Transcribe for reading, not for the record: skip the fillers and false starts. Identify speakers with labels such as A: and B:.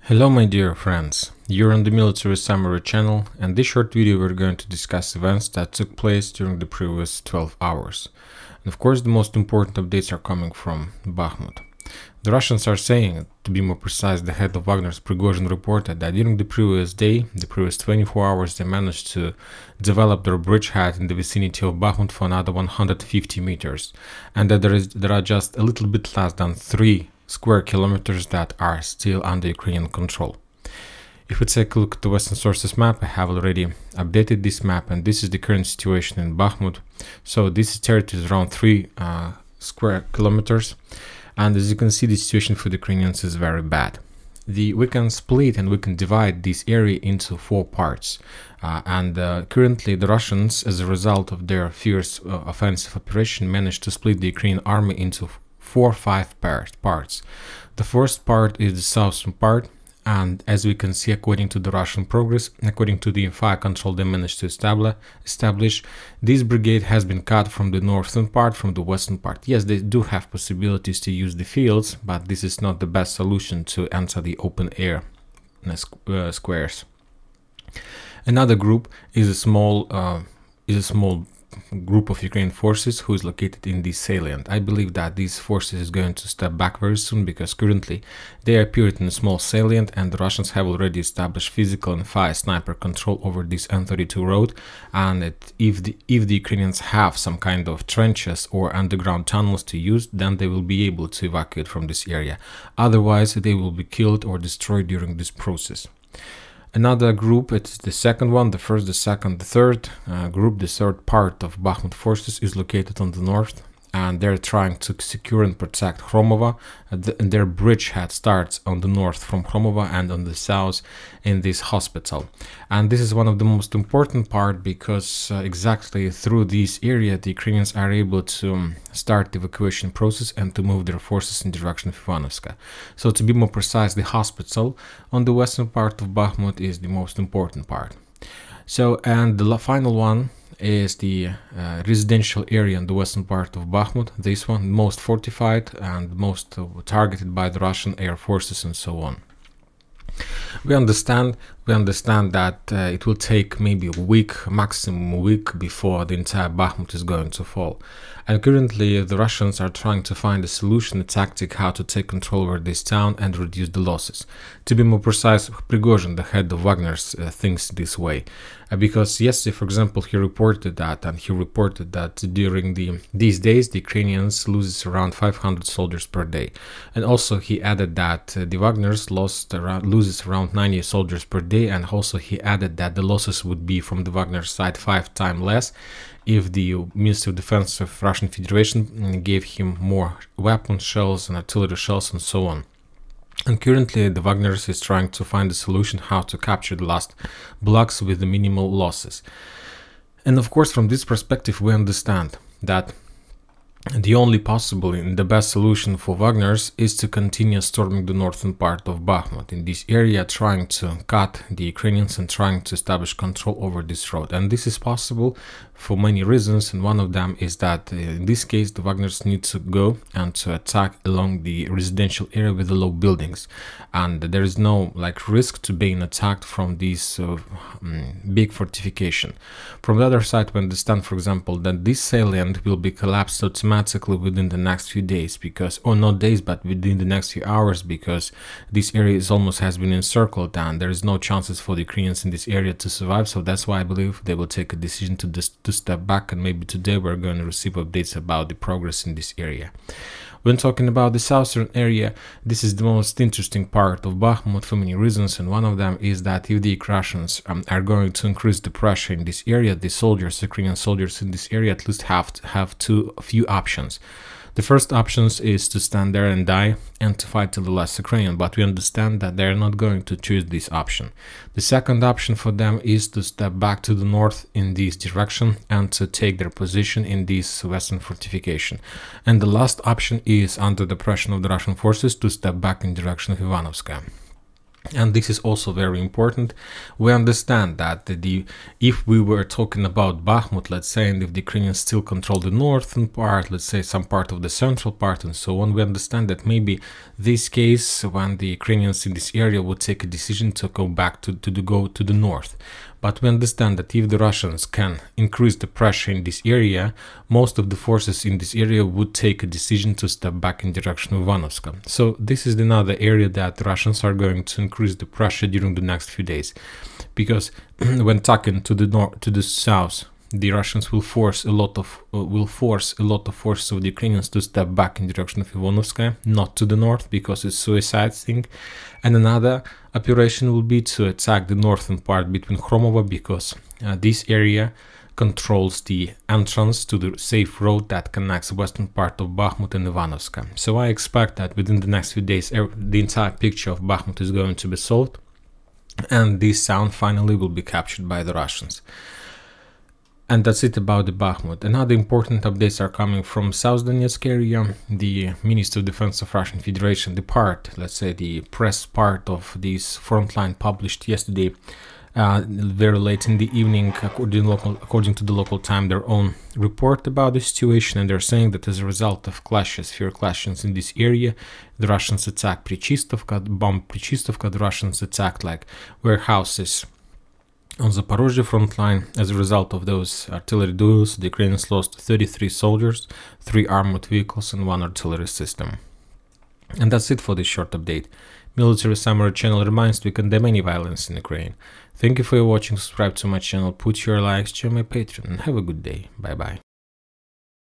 A: Hello my dear friends, you're on the Military Summary channel, and this short video we're going to discuss events that took place during the previous 12 hours. And of course the most important updates are coming from Bakhmut. The Russians are saying, to be more precise, the head of Wagner's Prigozhin reported that during the previous day, the previous 24 hours, they managed to develop their bridgehead in the vicinity of Bakhmut for another 150 meters, and that there are just a little bit less than 3 square kilometers that are still under Ukrainian control. If we take a look at the Western sources map, I have already updated this map, and this is the current situation in Bakhmut. So this territory is around 3 square kilometers, and as you can see, the situation for the Ukrainians is very bad. We can split and we can divide this area into 4 parts, and currently the Russians, as a result of their fierce offensive operation, managed to split the Ukrainian army into 4 or 5 parts. The first part is the southern part, and as we can see, according to the Russian progress, according to the fire control they managed to establish, this brigade has been cut from the northern part, from the western part. Yes, they do have possibilities to use the fields, but this is not the best solution to enter the open air squares. Another group is a small group of Ukrainian forces who is located in this salient. I believe that these forces is going to step back very soon, because currently they appeared in a small salient, and the Russians have already established physical and fire sniper control over this N32 road, and if the Ukrainians have some kind of trenches or underground tunnels to use, then they will be able to evacuate from this area. Otherwise they will be killed or destroyed during this process. Another group, it's the second one, the first, the second, the third group, the third part of Bakhmut forces is located on the north, and they're trying to secure and protect Kromova. Their bridgehead starts on the north from Kromova and on the south in this hospital. And this is one of the most important part, because exactly through this area the Ukrainians are able to start the evacuation process and to move their forces in the direction of Ivanovska. So to be more precise, the hospital on the western part of Bakhmut is the most important part. So, and the final one is the residential area in the western part of Bakhmut. This one most fortified and most targeted by the Russian air forces and so on. We understand that it will take maybe a week, maximum a week, before the entire Bakhmut is going to fall. And currently the Russians are trying to find a solution, a tactic how to take control over this town and reduce the losses. To be more precise, Prigozhin, the head of Wagner's, thinks this way. Because yesterday, for example, he reported that during these days the Ukrainians loses around 500 soldiers per day. And also he added that the Wagner's loses around 90 soldiers per day, and also he added that the losses would be from the Wagner side 5 times less if the Ministry of Defense of Russian Federation gave him more weapon shells and artillery shells and so on. And currently the Wagner's is trying to find a solution how to capture the last blocks with the minimal losses. And of course, from this perspective, we understand that the only possible and the best solution for Wagner's is to continue storming the northern part of Bakhmut in this area, trying to cut the Ukrainians and trying to establish control over this road. And this is possible for many reasons, and one of them is that in this case the Wagner's need to go and to attack along the residential area with the low buildings, and there is no risk to being attacked from this big fortification. From the other side, we understand, for example, that this salient will be collapsed automatically within the next few days, because, or not days, but within the next few hours, because this area is almost has been encircled and there is no chances for the Ukrainians in this area to survive. So that's why I believe they will take a decision to step back, and maybe today we're going to receive updates about the progress in this area. When talking about the southern area, this is the most interesting part of Bakhmut for many reasons, and one of them is that if the Russians are going to increase the pressure in this area, the Ukrainian soldiers in this area at least have to have few options. The first option is to stand there and die and to fight till the last Ukrainian, but we understand that they're not going to choose this option. The second option for them is to step back to the north in this direction and to take their position in this western fortification. And the last option is, under the pressure of the Russian forces, to step back in direction of Ivanovska. And this is also very important. We understand that if we were talking about Bakhmut, let's say, and if the Ukrainians still control the northern part, let's say some part of the central part and so on, we understand that maybe this case when the Ukrainians in this area would take a decision to go back to the north. But we understand that if the Russians can increase the pressure in this area, most of the forces in this area would take a decision to step back in direction of Ivanovska. So this is another area that the Russians are going to increase the pressure during the next few days, because when talking to the north, to the south, the Russians will force a lot of forces of the Ukrainians to step back in direction of Ivanovskaya, not to the north, because it's suicide thing. And another operation will be to attack the northern part between Khromovo, because this area controls the entrance to the safe road that connects the western part of Bakhmut and Ivanovska. So I expect that within the next few days the entire picture of Bakhmut is going to be solved, and this town finally will be captured by the Russians. And that's it about the Bakhmut. Another important updates are coming from South Donetsk area. The Minister of Defense of Russian Federation, the part, let's say the press part of this front line, published yesterday very late in the evening, according to the local time, their own report about the situation, and they're saying that as a result of fierce clashes in this area, the Russians attacked Prichistovka, bombed Prichistovka, the Russians attacked like warehouses on the Zaporozhye front line. As a result of those artillery duels, the Ukrainians lost 33 soldiers, 3 armored vehicles and 1 artillery system. And that's it for this short update. Military Summary channel reminds we condemn any violence in Ukraine. Thank you for watching, subscribe to my channel, put your likes, join my Patreon, and have a good day. Bye bye.